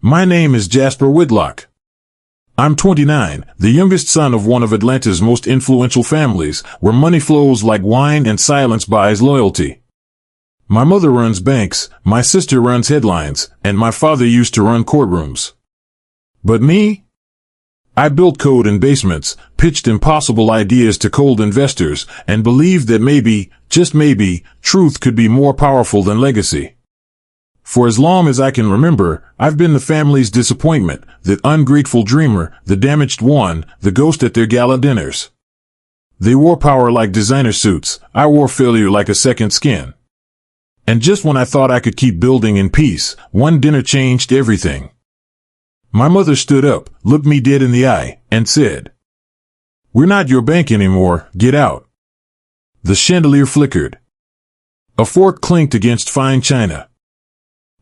My name is Jasper Whitlock. I'm 29, the youngest son of one of Atlanta's most influential families, where money flows like wine and silence buys loyalty. My mother runs banks, my sister runs headlines, and my father used to run courtrooms. But me? I built code in basements, pitched impossible ideas to cold investors, and believed that maybe, just maybe, truth could be more powerful than legacy. For as long as I can remember, I've been the family's disappointment, the ungrateful dreamer, the damaged one, the ghost at their gala dinners. They wore power like designer suits, I wore failure like a second skin. And just when I thought I could keep building in peace, one dinner changed everything. My mother stood up, looked me dead in the eye, and said, "We're not your bank anymore, get out." The chandelier flickered. A fork clinked against fine china.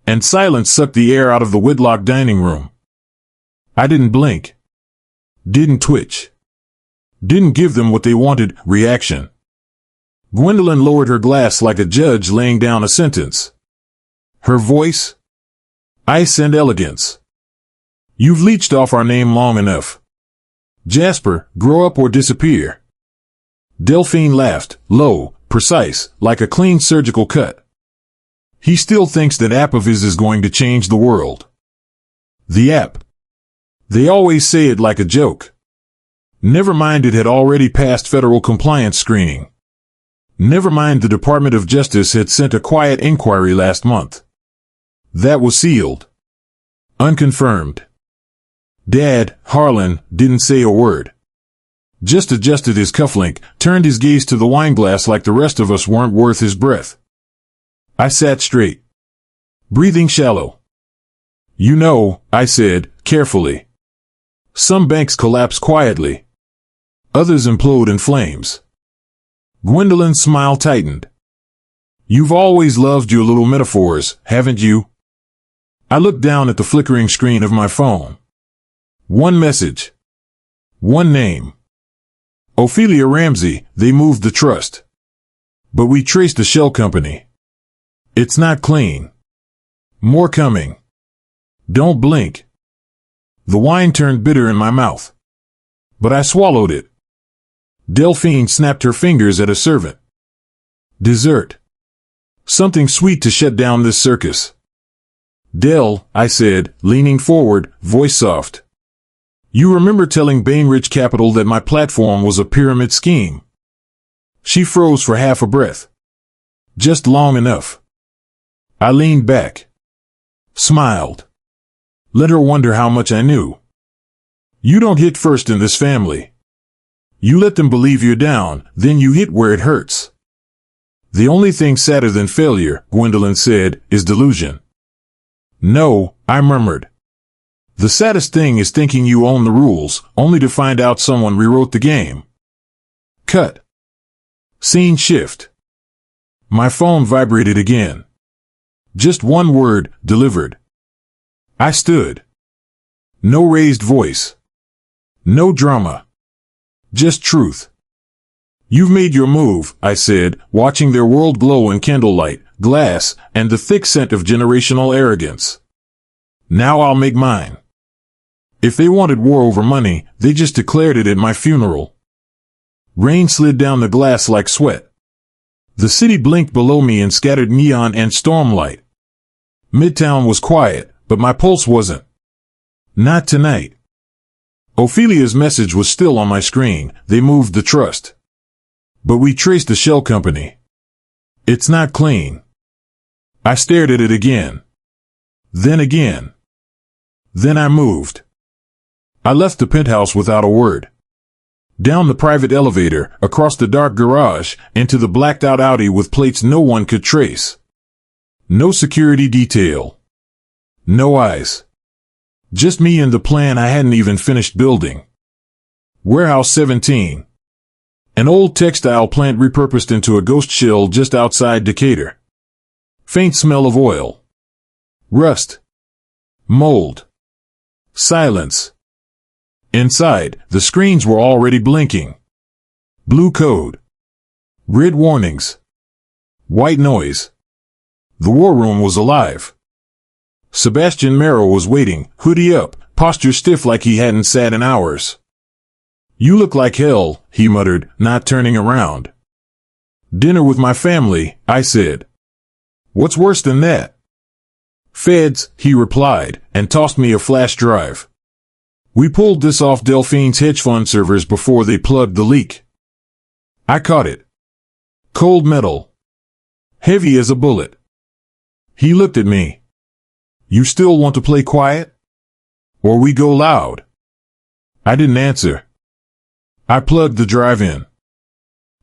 And silence sucked the air out of the Whitlock dining room. I didn't blink. Didn't twitch. Didn't give them what they wanted, reaction. Gwendolyn lowered her glass like a judge laying down a sentence. Her voice? Ice and elegance. "You've leached off our name long enough. Jasper, grow up or disappear." Delphine laughed, low, precise, like a clean surgical cut. "He still thinks that app of his is going to change the world." The app. They always say it like a joke. Never mind, it had already passed federal compliance screening. Never mind, the Department of Justice had sent a quiet inquiry last month. That was sealed. Unconfirmed. Dad, Harlan, didn't say a word. Just adjusted his cufflink, turned his gaze to the wineglass like the rest of us weren't worth his breath. I sat straight, breathing shallow. "You know," I said, carefully. "Some banks collapse quietly. Others implode in flames." Gwendolyn's smile tightened. "You've always loved your little metaphors, haven't you?" I looked down at the flickering screen of my phone. One message. One name. Ophelia Ramsey. They moved the trust. But we traced the shell company. It's not clean. More coming. Don't blink. The wine turned bitter in my mouth. But I swallowed it. Delphine snapped her fingers at a servant. "Dessert. Something sweet to shut down this circus." "Del," I said, leaning forward, voice soft. "You remember telling Bainbridge Capital that my platform was a pyramid scheme?" She froze for half a breath. Just long enough. I leaned back. Smiled. Let her wonder how much I knew. "You don't hit first in this family. You let them believe you're down, then you hit where it hurts." "The only thing sadder than failure," Gwendolyn said, "is delusion." "No," I murmured. "The saddest thing is thinking you own the rules, only to find out someone rewrote the game." Cut. Scene shift. My phone vibrated again. Just one word, delivered. I stood. No raised voice. No drama. Just truth. "You've made your move," I said, watching their world glow in candlelight, glass, and the thick scent of generational arrogance. "Now I'll make mine." If they wanted war over money, they just declared it at my funeral. Rain slid down the glass like sweat. The city blinked below me in scattered neon and stormlight. Midtown was quiet, but my pulse wasn't. Not tonight. Ophelia's message was still on my screen. They moved the trust. But we traced the shell company. It's not clean. I stared at it again. Then again. Then I moved. I left the penthouse without a word. Down the private elevator, across the dark garage, into the blacked-out Audi with plates no one could trace. No security detail. No eyes. Just me and the plan I hadn't even finished building. Warehouse 17. An old textile plant repurposed into a ghost shell just outside Decatur. Faint smell of oil. Rust. Mold. Silence. Inside, the screens were already blinking. Blue code. Red warnings. White noise. The war room was alive. Sebastian Merrill was waiting, hoodie up, posture stiff like he hadn't sat in hours. "You look like hell," he muttered, not turning around. "Dinner with my family," I said. "What's worse than that?" "Feds," he replied, and tossed me a flash drive. "We pulled this off Delphine's hedge fund servers before they plugged the leak." I caught it. Cold metal. Heavy as a bullet. He looked at me. "You still want to play quiet? Or we go loud?" I didn't answer. I plugged the drive in.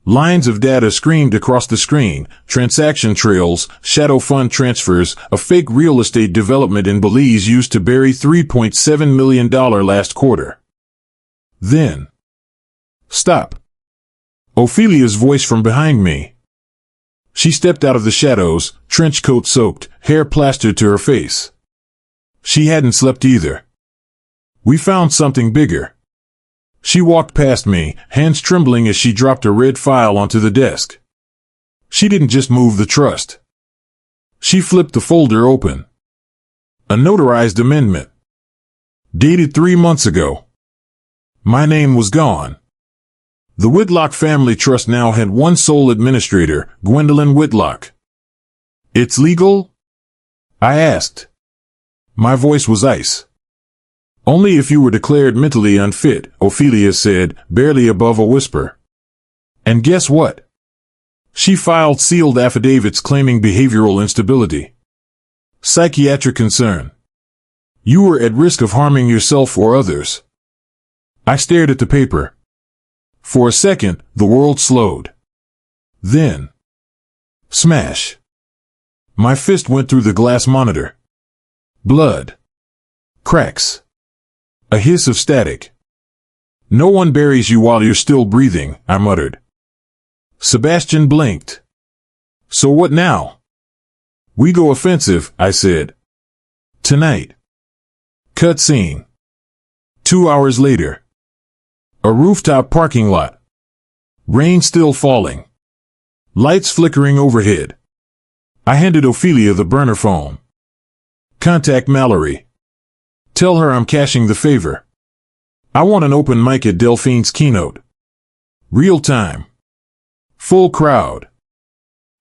Lines of data screamed across the screen, transaction trails, shadow fund transfers, a fake real estate development in Belize used to bury $3.7 million last quarter. Then, "Stop." Ophelia's voice from behind me. She stepped out of the shadows, trench coat soaked, hair plastered to her face. She hadn't slept either. "We found something bigger." She walked past me, hands trembling as she dropped a red file onto the desk. She didn't just move the trust. She flipped the folder open. A notarized amendment. Dated 3 months ago. My name was gone. The Whitlock Family Trust now had one sole administrator, Gwendolyn Whitlock. "It's legal?" I asked. My voice was ice. "Only if you were declared mentally unfit," Ophelia said, barely above a whisper. And guess what? She filed sealed affidavits claiming behavioral instability. Psychiatric concern. You were at risk of harming yourself or others. I stared at the paper. For a second, the world slowed. Then, smash. My fist went through the glass monitor. Blood. Cracks. A hiss of static. "No one buries you while you're still breathing," I muttered. Sebastian blinked. "So what now?" "We go offensive," I said. "Tonight." Cut scene. 2 hours later. A rooftop parking lot. Rain still falling. Lights flickering overhead. I handed Ophelia the burner phone. "Contact Mallory. Tell her I'm cashing the favor. I want an open mic at Delphine's keynote. Real time. Full crowd."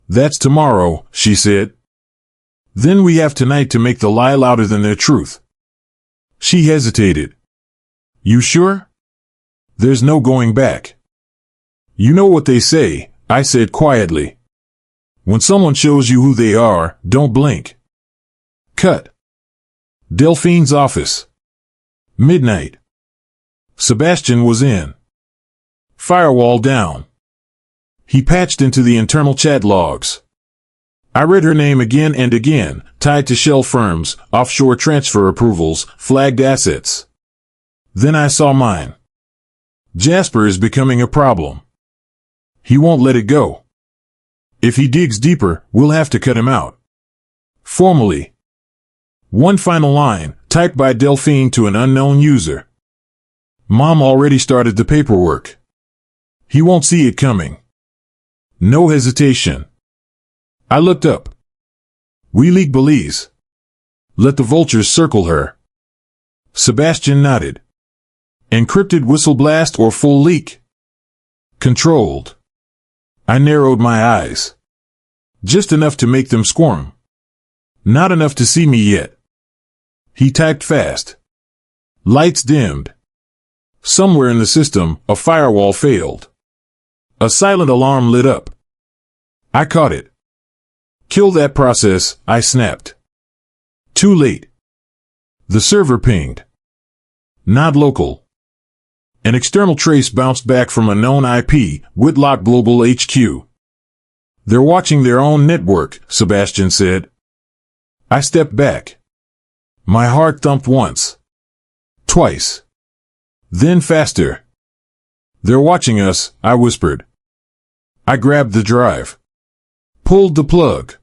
"That's tomorrow," she said. "Then we have tonight to make the lie louder than their truth." She hesitated. "You sure?" "There's no going back." "You know what they say," I said quietly. "When someone shows you who they are, don't blink." Cut. Delphine's office. Midnight. Sebastian was in. Firewall down. He patched into the internal chat logs. I read her name again and again, tied to shell firms, offshore transfer approvals, flagged assets. Then I saw mine. Jasper is becoming a problem. He won't let it go. If he digs deeper, we'll have to cut him out. Formally. One final line, typed by Delphine to an unknown user. "Mom already started the paperwork. He won't see it coming." No hesitation. I looked up. "We leak Belize. Let the vultures circle her." Sebastian nodded. "Encrypted whistle blast or full leak?" "Controlled." I narrowed my eyes. Just enough to make them squirm. Not enough to see me yet. He typed fast. Lights dimmed. Somewhere in the system, a firewall failed. A silent alarm lit up. I caught it. "Kill that process," I snapped. Too late. The server pinged. Not local. An external trace bounced back from a known IP, Whitlock Global HQ. "They're watching their own network," Sebastian said. I stepped back. My heart thumped once. Twice. Then faster. "They're watching us," I whispered. I grabbed the drive. Pulled the plug.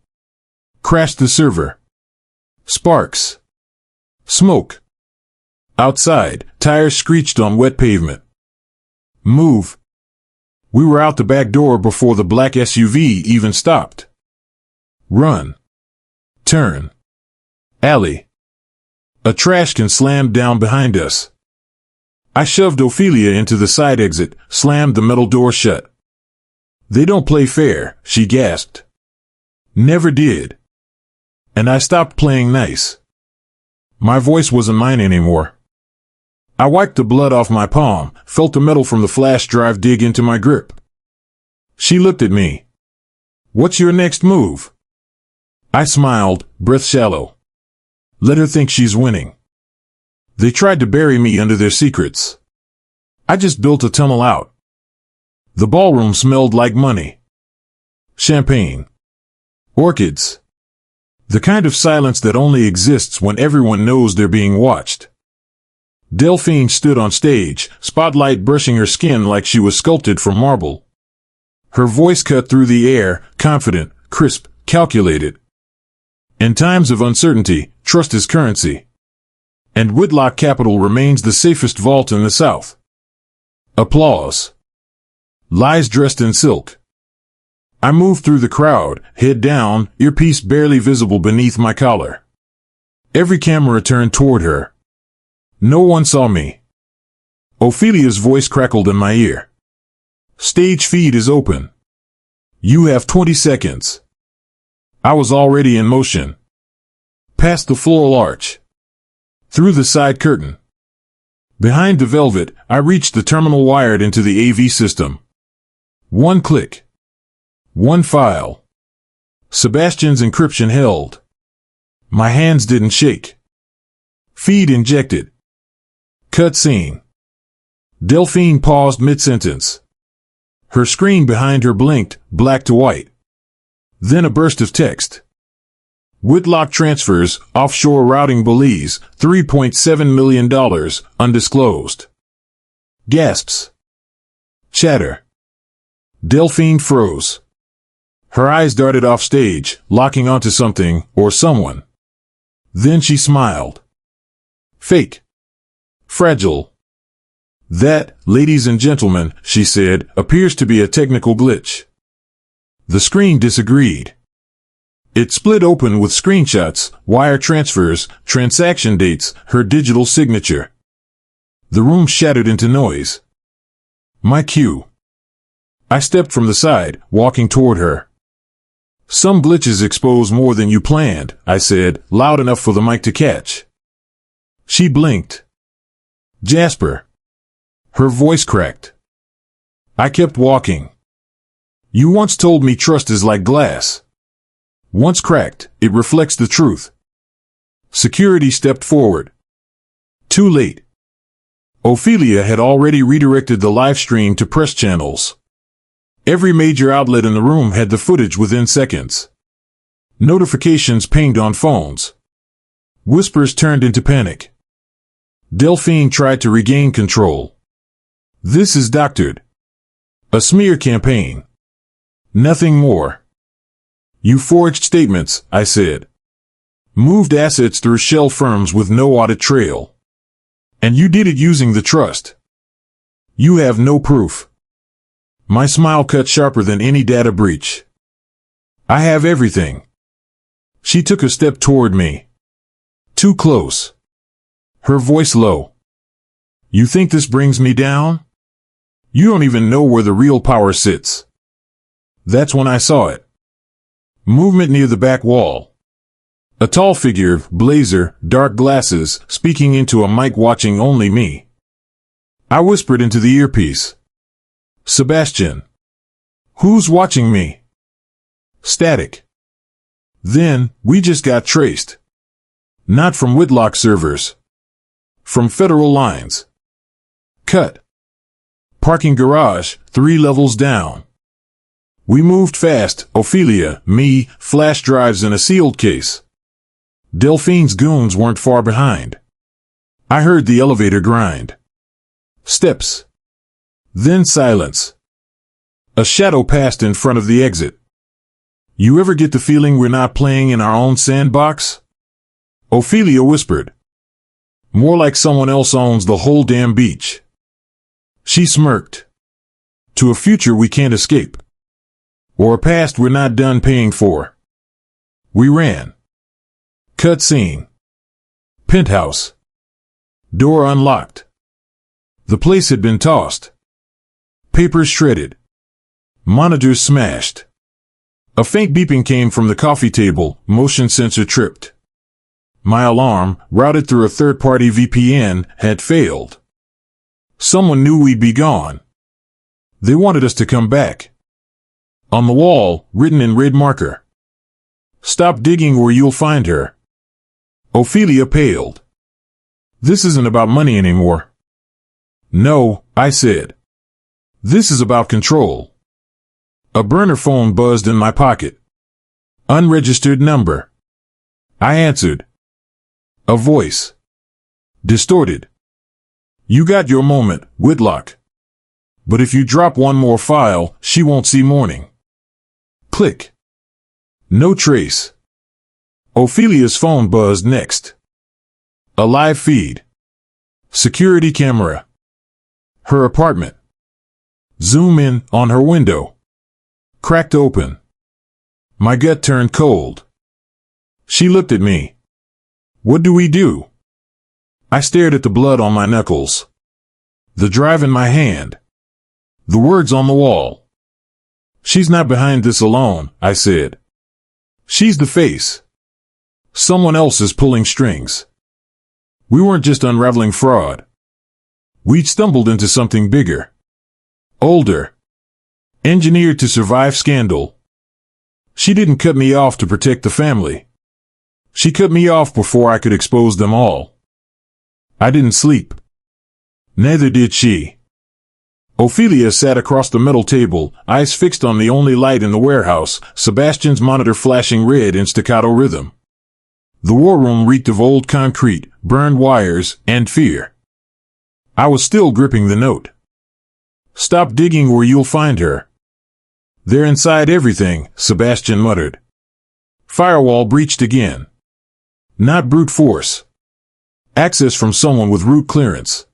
Crashed the server. Sparks. Smoke. Outside, tires screeched on wet pavement. "Move." We were out the back door before the black SUV even stopped. Run. Turn. Alley. A trash can slammed down behind us. I shoved Ophelia into the side exit, slammed the metal door shut. "They don't play fair," she gasped. "Never did." And I stopped playing nice. My voice wasn't mine anymore. I wiped the blood off my palm, felt the metal from the flash drive dig into my grip. She looked at me. "What's your next move?" I smiled, breath shallow. Let her think she's winning. They tried to bury me under their secrets. I just built a tunnel out. The ballroom smelled like money. Champagne. Orchids. The kind of silence that only exists when everyone knows they're being watched. Delphine stood on stage, spotlight brushing her skin like she was sculpted from marble. Her voice cut through the air, confident, crisp, calculated. In times of uncertainty, trust is currency. And Whitlock Capital remains the safest vault in the South. Applause. Lies dressed in silk. I moved through the crowd, head down, earpiece barely visible beneath my collar. Every camera turned toward her. No one saw me. Ophelia's voice crackled in my ear. "Stage feed is open. You have 20 seconds. I was already in motion. Past the floral arch. Through the side curtain. Behind the velvet, I reached the terminal wired into the AV system. One click. One file. Sebastian's encryption held. My hands didn't shake. Feed injected. Cut scene. Delphine paused mid-sentence. Her screen behind her blinked, black to white. Then a burst of text. Whitlock transfers, offshore routing Belize, $3.7 million, undisclosed. Gasps. Chatter. Delphine froze. Her eyes darted off stage, locking onto something, or someone. Then she smiled. Fake. Fragile. "That, ladies and gentlemen," she said, "appears to be a technical glitch." The screen disagreed. It split open with screenshots, wire transfers, transaction dates, her digital signature. The room shattered into noise. My cue. I stepped from the side, walking toward her. "Some glitches expose more than you planned," I said, loud enough for the mic to catch. She blinked. "Jasper." Her voice cracked. I kept walking. "You once told me trust is like glass. Once cracked, it reflects the truth." Security stepped forward. Too late. Ophelia had already redirected the live stream to press channels. Every major outlet in the room had the footage within seconds. Notifications pinged on phones. Whispers turned into panic. Delphine tried to regain control. "This is doctored. A smear campaign. Nothing more." "You forged statements," I said. "Moved assets through shell firms with no audit trail. And you did it using the trust. You have no proof." My smile cut sharper than any data breach. "I have everything." She took a step toward me. Too close. Her voice low. "You think this brings me down? You don't even know where the real power sits." That's when I saw it. Movement near the back wall. A tall figure, blazer, dark glasses, speaking into a mic watching only me. I whispered into the earpiece. "Sebastian." "Who's watching me?" Static. Then, we just got traced. Not from Whitlock servers. From federal lines. Cut. Parking garage, 3 levels down. We moved fast, Ophelia, me, flash drives in a sealed case. Delphine's goons weren't far behind. I heard the elevator grind. Steps. Then silence. A shadow passed in front of the exit. You ever get the feeling we're not playing in our own sandbox? Ophelia whispered. More like someone else owns the whole damn beach. She smirked. To a future we can't escape. Or a past we're not done paying for. We ran. Cut scene. Penthouse. Door unlocked. The place had been tossed. Papers shredded. Monitors smashed. A faint beeping came from the coffee table, motion sensor tripped. My alarm, routed through a third-party VPN, had failed. Someone knew we'd be gone. They wanted us to come back. On the wall, written in red marker. Stop digging or you'll find her. Ophelia paled. This isn't about money anymore. No, I said. This is about control. A burner phone buzzed in my pocket. Unregistered number. I answered. A voice. Distorted. You got your moment, Whitlock. But if you drop one more file, she won't see morning. Click. No trace. Ophelia's phone buzzed next. A live feed. Security camera. Her apartment. Zoom in on her window. Cracked open. My gut turned cold. She looked at me. What do we do? I stared at the blood on my knuckles. The drive in my hand. The words on the wall. She's not behind this alone, I said. She's the face. Someone else is pulling strings. We weren't just unraveling fraud. We'd stumbled into something bigger. Older. Engineered to survive scandal. She didn't cut me off to protect the family. She cut me off before I could expose them all. I didn't sleep. Neither did she. Ophelia sat across the metal table, eyes fixed on the only light in the warehouse, Sebastian's monitor flashing red in staccato rhythm. The war room reeked of old concrete, burned wires, and fear. I was still gripping the note. Stop digging or you'll find her. They're inside everything, Sebastian muttered. Firewall breached again. Not brute force. Access from someone with root clearance.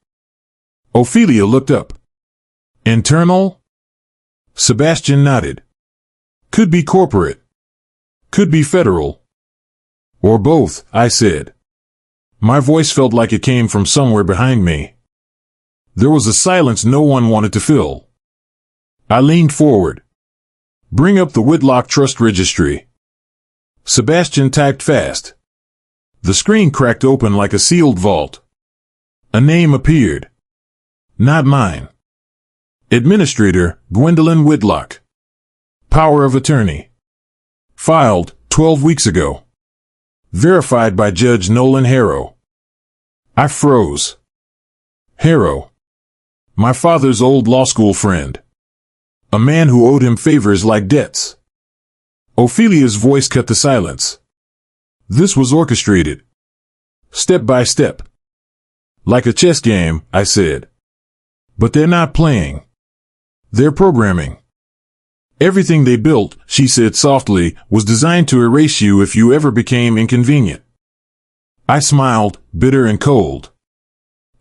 Ophelia looked up. Internal? Sebastian nodded. Could be corporate. Could be federal. Or both, I said. My voice felt like it came from somewhere behind me. There was a silence no one wanted to fill. I leaned forward. Bring up the Whitlock Trust Registry. Sebastian typed fast. The screen cracked open like a sealed vault. A name appeared. Not mine. Administrator, Gwendolyn Whitlock. Power of attorney. Filed 12 weeks ago. Verified by Judge Nolan Harrow. I froze. Harrow. My father's old law school friend. A man who owed him favors like debts. Ophelia's voice cut the silence. This was orchestrated. Step by step. Like a chess game, I said. But they're not playing. They're programming. Everything they built, she said softly, was designed to erase you if you ever became inconvenient. I smiled, bitter and cold.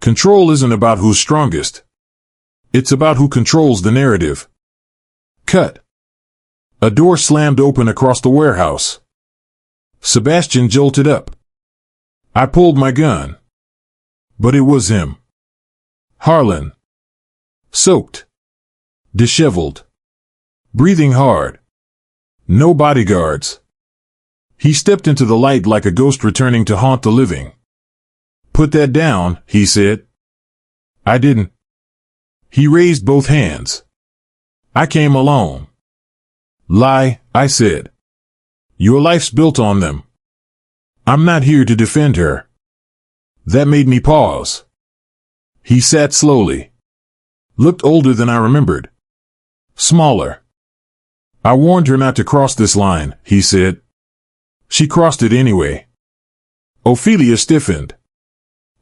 Control isn't about who's strongest. It's about who controls the narrative. Cut. A door slammed open across the warehouse. Sebastian jolted up. I pulled my gun. But it was him. Harlan. Soaked. Disheveled. Breathing hard. No bodyguards. He stepped into the light like a ghost returning to haunt the living. Put that down, he said. I didn't. He raised both hands. I came alone. Lie, I said. Your life's built on them. I'm not here to defend her. That made me pause. He sat slowly. Looked older than I remembered. Smaller. I warned her not to cross this line, he said. She crossed it anyway. Ophelia stiffened.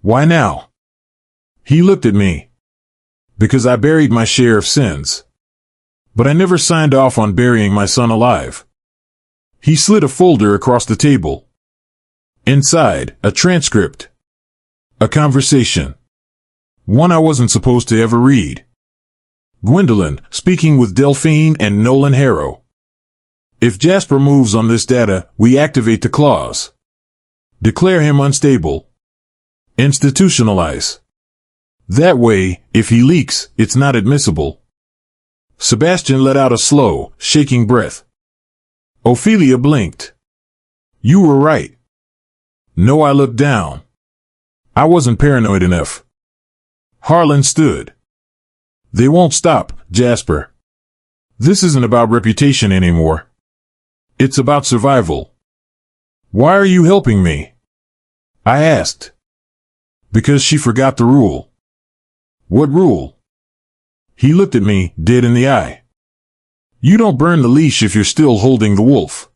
Why now? He looked at me. Because I buried my share of sins. But I never signed off on burying my son alive. He slid a folder across the table. Inside, a transcript. A conversation. One I wasn't supposed to ever read. Gwendolyn, speaking with Delphine and Nolan Harrow. If Jasper moves on this data, we activate the clause. Declare him unstable. Institutionalize. That way, if he leaks, it's not admissible. Sebastian let out a slow, shaking breath. Ophelia blinked. You were right. No, I looked down. I wasn't paranoid enough. Harlan stood. They won't stop, Jasper. This isn't about reputation anymore. It's about survival. Why are you helping me? I asked. Because she forgot the rule. What rule? He looked at me, dead in the eye. You don't burn the leash if you're still holding the wolf.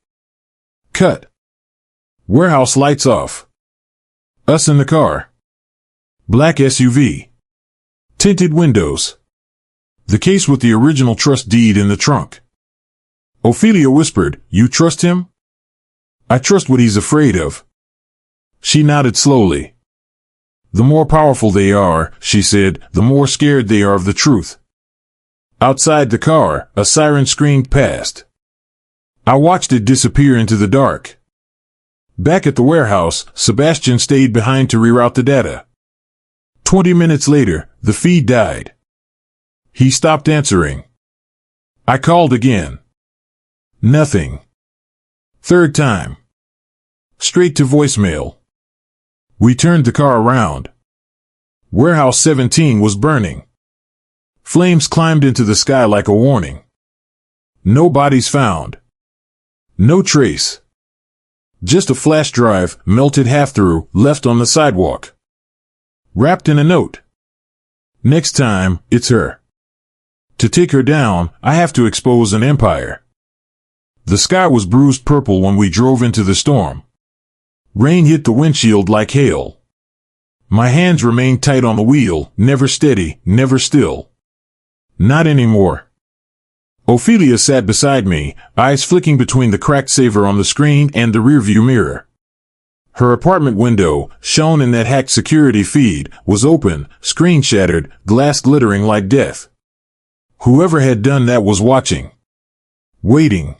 Cut. Warehouse lights off. Us in the car. Black SUV. Tinted windows. The case with the original trust deed in the trunk. Ophelia whispered, You trust him? I trust what he's afraid of. She nodded slowly. The more powerful they are, she said, the more scared they are of the truth. Outside the car, a siren screamed past. I watched it disappear into the dark. Back at the warehouse, Sebastian stayed behind to reroute the data. 20 minutes later, the feed died. He stopped answering. I called again. Nothing. Third time. Straight to voicemail. We turned the car around. Warehouse 17 was burning. Flames climbed into the sky like a warning. No bodies found. No trace. Just a flash drive, melted half through, left on the sidewalk. Wrapped in a note. Next time, it's her. To take her down, I have to expose an empire. The sky was bruised purple when we drove into the storm. Rain hit the windshield like hail. My hands remained tight on the wheel, never steady, never still. Not anymore. Ophelia sat beside me, eyes flicking between the cracked saver on the screen and the rearview mirror. Her apartment window, shown in that hacked security feed, was open, screen shattered, glass glittering like death. Whoever had done that was watching. Waiting.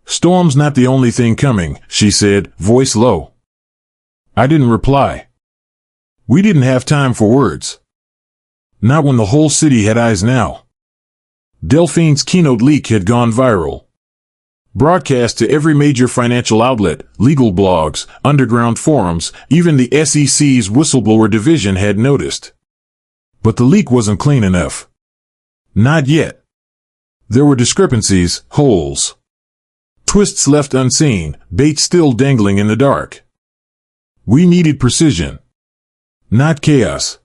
Storm's not the only thing coming, she said, voice low. I didn't reply. We didn't have time for words. Not when the whole city had eyes now. Delphine's keynote leak had gone viral. Broadcast to every major financial outlet, legal blogs, underground forums, even the SEC's whistleblower division had noticed. But the leak wasn't clean enough. Not yet. There were discrepancies, holes. Twists left unseen, bait still dangling in the dark. We needed precision. Not chaos.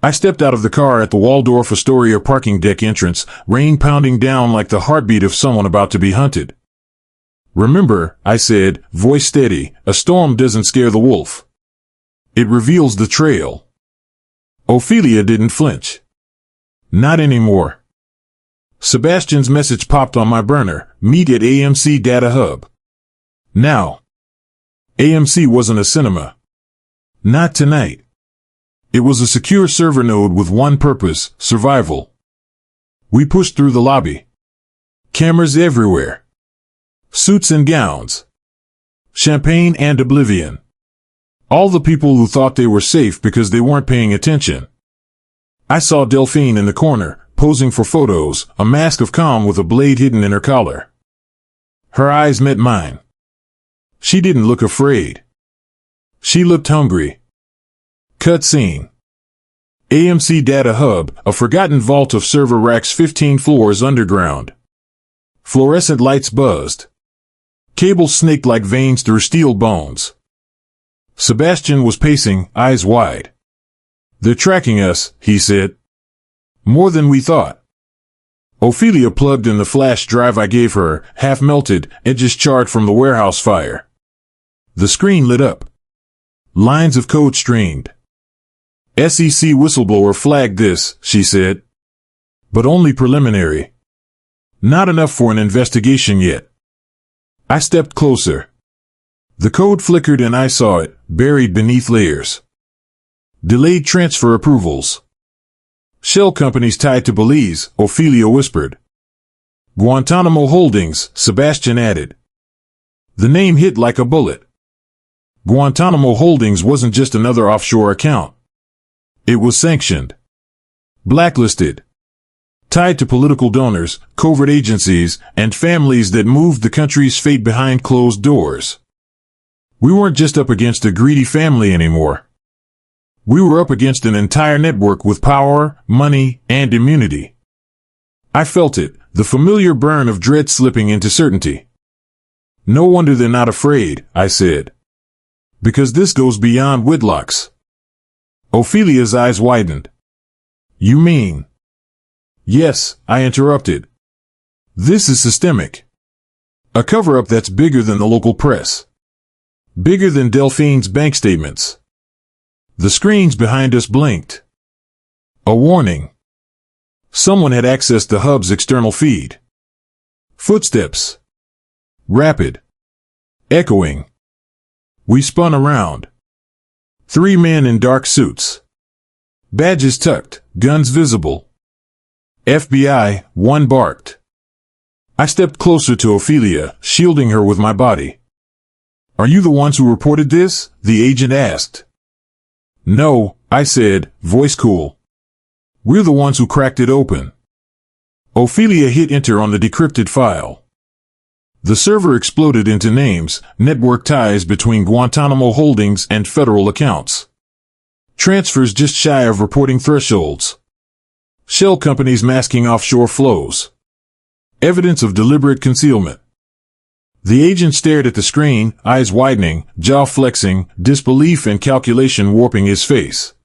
I stepped out of the car at the Waldorf Astoria parking deck entrance, rain pounding down like the heartbeat of someone about to be hunted. Remember, I said, voice steady, a storm doesn't scare the wolf. It reveals the trail. Ophelia didn't flinch. Not anymore. Sebastian's message popped on my burner, meet at AMC Data Hub. Now. AMC wasn't a cinema. Not tonight. It was a secure server node with one purpose, survival. We pushed through the lobby. Cameras everywhere. Suits and gowns. Champagne and oblivion. All the people who thought they were safe because they weren't paying attention. I saw Delphine in the corner, posing for photos, a mask of calm with a blade hidden in her collar. Her eyes met mine. She didn't look afraid. She looked hungry. Cut scene. AMC Data Hub, a forgotten vault of server racks 15 floors underground. Fluorescent lights buzzed. Cables snaked like veins through steel bones. Sebastian was pacing, eyes wide. They're tracking us, he said. More than we thought. Ophelia plugged in the flash drive I gave her, half melted, edges charred from the warehouse fire. The screen lit up. Lines of code streamed. SEC whistleblower flagged this, she said. But only preliminary. Not enough for an investigation yet. I stepped closer. The code flickered and I saw it, buried beneath layers. Delayed transfer approvals. Shell companies tied to Belize, Ophelia whispered. Guantanamo Holdings, Sebastian added. The name hit like a bullet. Guantanamo Holdings wasn't just another offshore account. It was sanctioned, blacklisted, tied to political donors, covert agencies, and families that moved the country's fate behind closed doors. We weren't just up against a greedy family anymore. We were up against an entire network with power, money, and immunity. I felt it, the familiar burn of dread slipping into certainty. No wonder they're not afraid, I said. Because this goes beyond Whitlock's. Ophelia's eyes widened. You mean? Yes, I interrupted. This is systemic. A cover-up that's bigger than the local press. Bigger than Delphine's bank statements. The screens behind us blinked. A warning. Someone had accessed the hub's external feed. Footsteps. Rapid. Echoing. We spun around. 3 men in dark suits. Badges tucked, guns visible. FBI, one barked. I stepped closer to Ophelia, shielding her with my body. Are you the ones who reported this? The agent asked. No, I said, voice cool. We're the ones who cracked it open. Ophelia hit enter on the decrypted file. The server exploded into names, network ties between Guantanamo Holdings and federal accounts. Transfers just shy of reporting thresholds. Shell companies masking offshore flows. Evidence of deliberate concealment. The agent stared at the screen, eyes widening, jaw flexing, disbelief and calculation warping his face.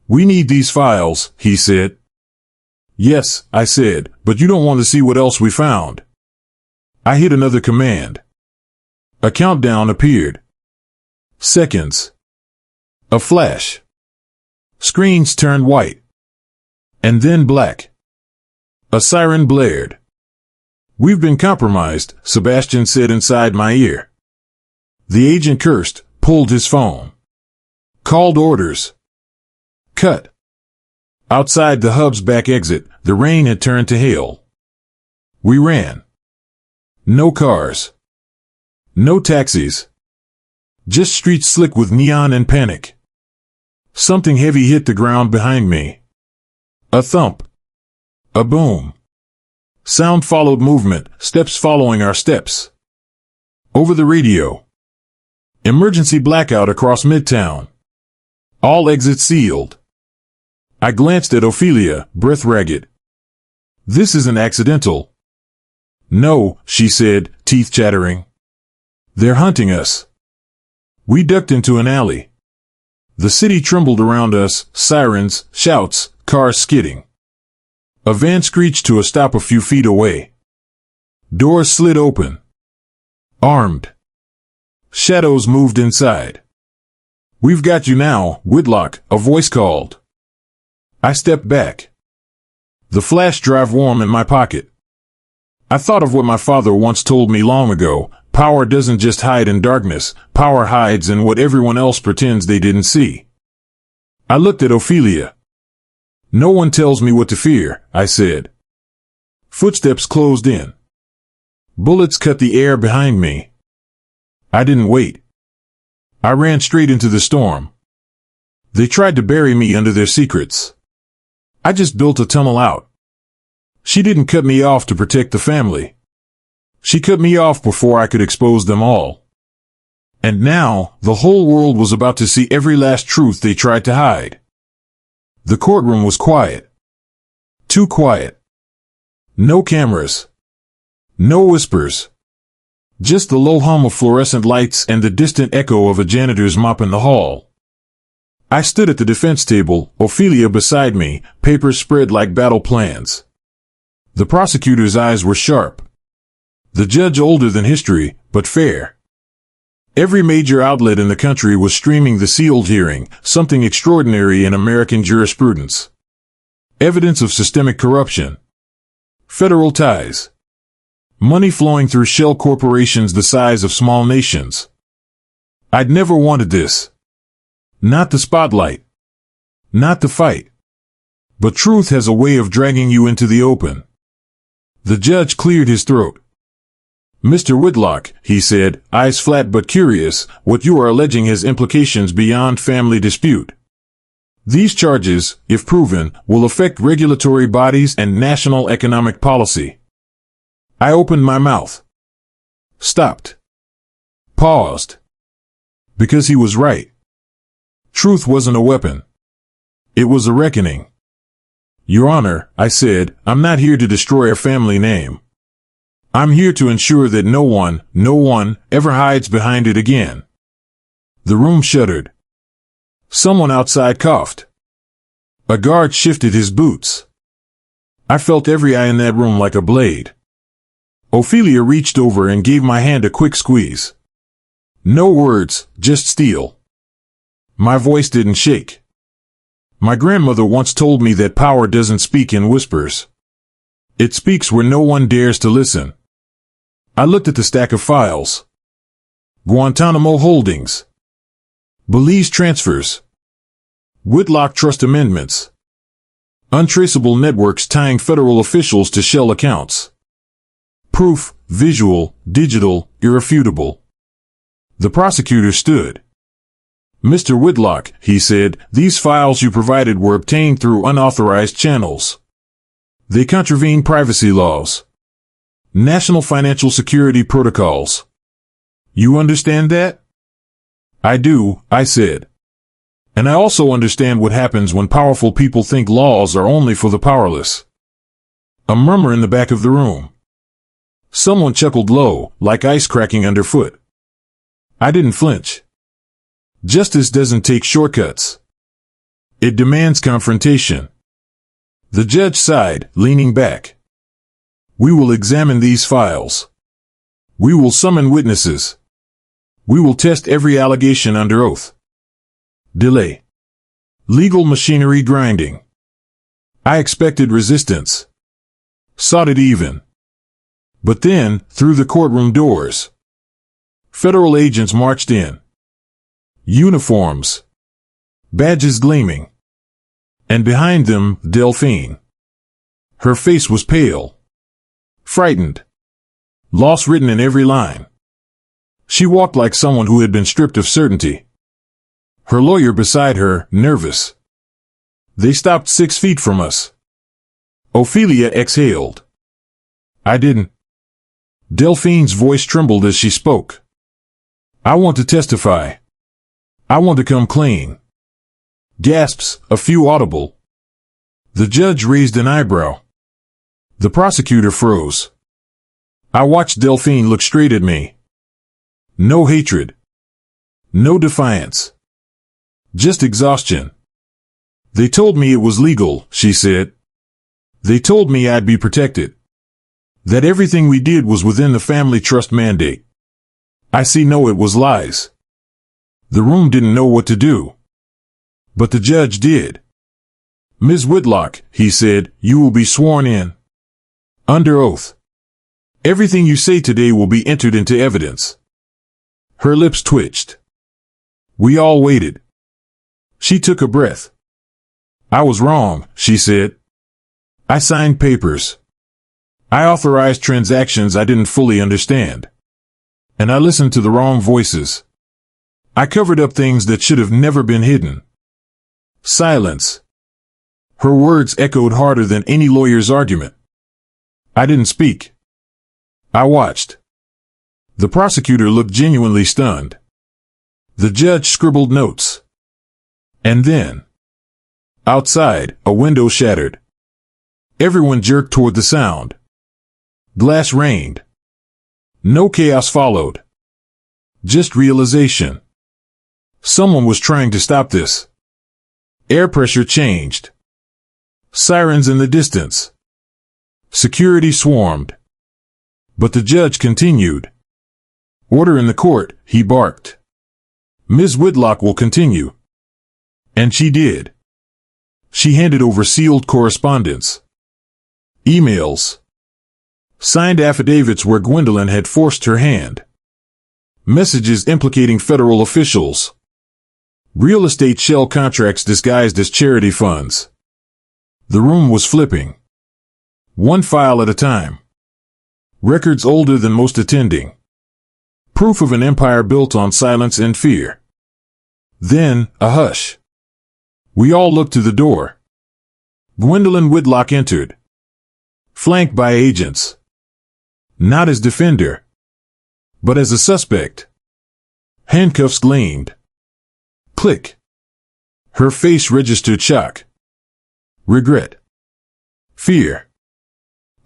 We need these files, he said. Yes, I said, but you don't want to see what else we found. I hit another command. A countdown appeared. Seconds. A flash. Screens turned white. And then black. A siren blared. We've been compromised, Sebastian said inside my ear. The agent cursed, pulled his phone. Called orders. Cut. Outside the hub's back exit, the rain had turned to hail. We ran. No cars. No taxis. Just streets slick with neon and panic. Something heavy hit the ground behind me. A thump. A boom. Sound followed movement, steps following our steps. Over the radio. Emergency blackout across Midtown. All exits sealed. I glanced at Ophelia, breath ragged. This isn't accidental. No, she said, teeth chattering. They're hunting us. We ducked into an alley. The city trembled around us, sirens, shouts, cars skidding. A van screeched to a stop a few feet away. Doors slid open. Armed. Shadows moved inside. We've got you now, Whitlock, a voice called. I stepped back. The flash drive warm in my pocket. I thought of what my father once told me long ago. Power doesn't just hide in darkness, power hides in what everyone else pretends they didn't see. I looked at Ophelia. No one tells me what to fear, I said. Footsteps closed in. Bullets cut the air behind me. I didn't wait. I ran straight into the storm. They tried to bury me under their secrets. I just built a tunnel out. She didn't cut me off to protect the family. She cut me off before I could expose them all. And now, the whole world was about to see every last truth they tried to hide. The courtroom was quiet. Too quiet. No cameras. No whispers. Just the low hum of fluorescent lights and the distant echo of a janitor's mop in the hall. I stood at the defense table, Ophelia beside me, papers spread like battle plans. The prosecutor's eyes were sharp. The judge older than history, but fair. Every major outlet in the country was streaming the sealed hearing, something extraordinary in American jurisprudence. Evidence of systemic corruption. Federal ties. Money flowing through shell corporations the size of small nations. I'd never wanted this. Not the spotlight. Not the fight. But truth has a way of dragging you into the open. The judge cleared his throat. Mr. Whitlock, he said, eyes flat but curious, what you are alleging has implications beyond family dispute. These charges, if proven, will affect regulatory bodies and national economic policy. I opened my mouth. Stopped. Paused. Because he was right. Truth wasn't a weapon. It was a reckoning. Your Honor, I said, I'm not here to destroy a family name. I'm here to ensure that no one, ever hides behind it again. The room shuddered. Someone outside coughed. A guard shifted his boots. I felt every eye in that room like a blade. Ophelia reached over and gave my hand a quick squeeze. No words, just steel. My voice didn't shake. My grandmother once told me that power doesn't speak in whispers. It speaks where no one dares to listen. I looked at the stack of files. Guantanamo holdings. Belize transfers. Whitlock trust amendments. Untraceable networks tying federal officials to shell accounts. Proof, visual, digital, irrefutable. The prosecutor stood. Mr. Whitlock, he said, these files you provided were obtained through unauthorized channels. They contravene privacy laws. National financial security protocols. You understand that? I do, I said. And I also understand what happens when powerful people think laws are only for the powerless. A murmur in the back of the room. Someone chuckled low, like ice cracking underfoot. I didn't flinch. Justice doesn't take shortcuts. It demands confrontation. The judge sighed, leaning back. We will examine these files. We will summon witnesses. We will test every allegation under oath. Delay. Legal machinery grinding. I expected resistance. Sought it even. But then, through the courtroom doors, federal agents marched in. Uniforms. Badges gleaming. And behind them, Delphine. Her face was pale. Frightened. Loss written in every line. She walked like someone who had been stripped of certainty. Her lawyer beside her, nervous. They stopped 6 feet from us. Ophelia exhaled. I didn't. Delphine's voice trembled as she spoke. I want to testify. I want to come clean. Gasps, a few audible. The judge raised an eyebrow. The prosecutor froze. I watched Delphine look straight at me. No hatred. No defiance. Just exhaustion. They told me it was legal, she said. They told me I'd be protected. That everything we did was within the family trust mandate. I see no, it was lies. The room didn't know what to do. But the judge did. Ms. Whitlock, he said, you will be sworn in. Under oath. Everything you say today will be entered into evidence. Her lips twitched. We all waited. She took a breath. I was wrong, she said. I signed papers. I authorized transactions I didn't fully understand. And I listened to the wrong voices. I covered up things that should have never been hidden. Silence. Her words echoed harder than any lawyer's argument. I didn't speak. I watched. The prosecutor looked genuinely stunned. The judge scribbled notes. And then, outside, a window shattered. Everyone jerked toward the sound. Glass rained. No chaos followed. Just realization. Someone was trying to stop this. Air pressure changed. Sirens in the distance. Security swarmed. But the judge continued. Order in the court, he barked. Ms. Whitlock will continue. And she did. She handed over sealed correspondence. Emails. Signed affidavits where Gwendolyn had forced her hand. Messages implicating federal officials. Real estate shell contracts disguised as charity funds. The room was flipping. One file at a time. Records older than most attending. Proof of an empire built on silence and fear. Then, a hush. We all looked to the door. Gwendolyn Whitlock entered, flanked by agents. Not as defender, but as a suspect. Handcuffs gleamed. Click. Her face registered shock, regret, fear.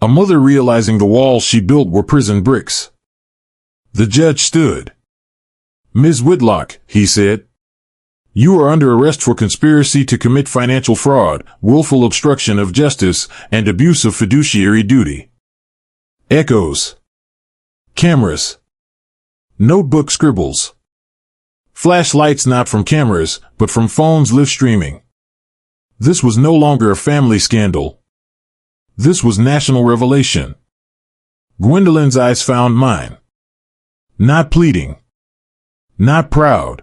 A mother realizing the walls she built were prison bricks. The judge stood. Ms. Whitlock, he said, you are under arrest for conspiracy to commit financial fraud, willful obstruction of justice, and abuse of fiduciary duty. Echoes. Cameras. Notebook scribbles. Flashlights not from cameras, but from phones live streaming. This was no longer a family scandal. This was national revelation. Gwendolyn's eyes found mine. Not pleading. Not proud.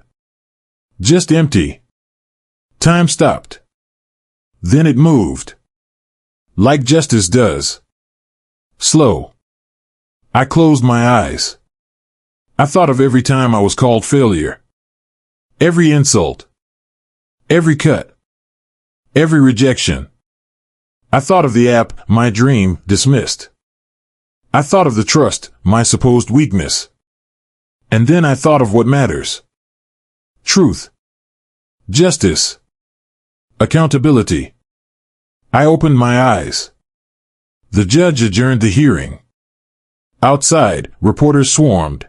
Just empty. Time stopped. Then it moved. Like justice does. Slow. I closed my eyes. I thought of every time I was called failure. Every insult. Every cut. Every rejection. I thought of the app, my dream, dismissed. I thought of the trust, my supposed weakness. And then I thought of what matters. Truth. Justice. Accountability. I opened my eyes. The judge adjourned the hearing. Outside, reporters swarmed.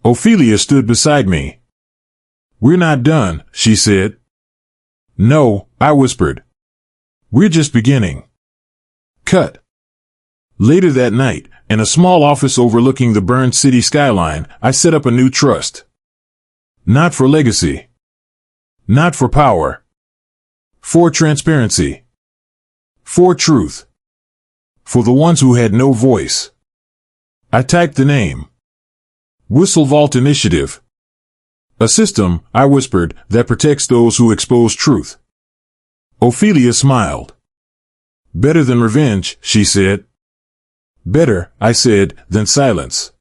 Ophelia stood beside me. We're not done, she said. No, I whispered. We're just beginning. Cut. Later that night, in a small office overlooking the burned city skyline, I set up a new trust. Not for legacy. Not for power. For transparency. For truth. For the ones who had no voice. I typed the name. Whistle Vault Initiative. A system, I whispered, that protects those who expose truth. Ophelia smiled. Better than revenge, she said. Better, I said, than silence.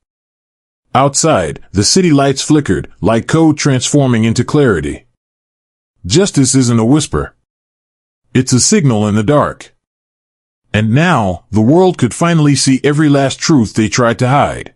Outside, the city lights flickered, like code transforming into clarity. Justice isn't a whisper. It's a signal in the dark. And now, the world could finally see every last truth they tried to hide.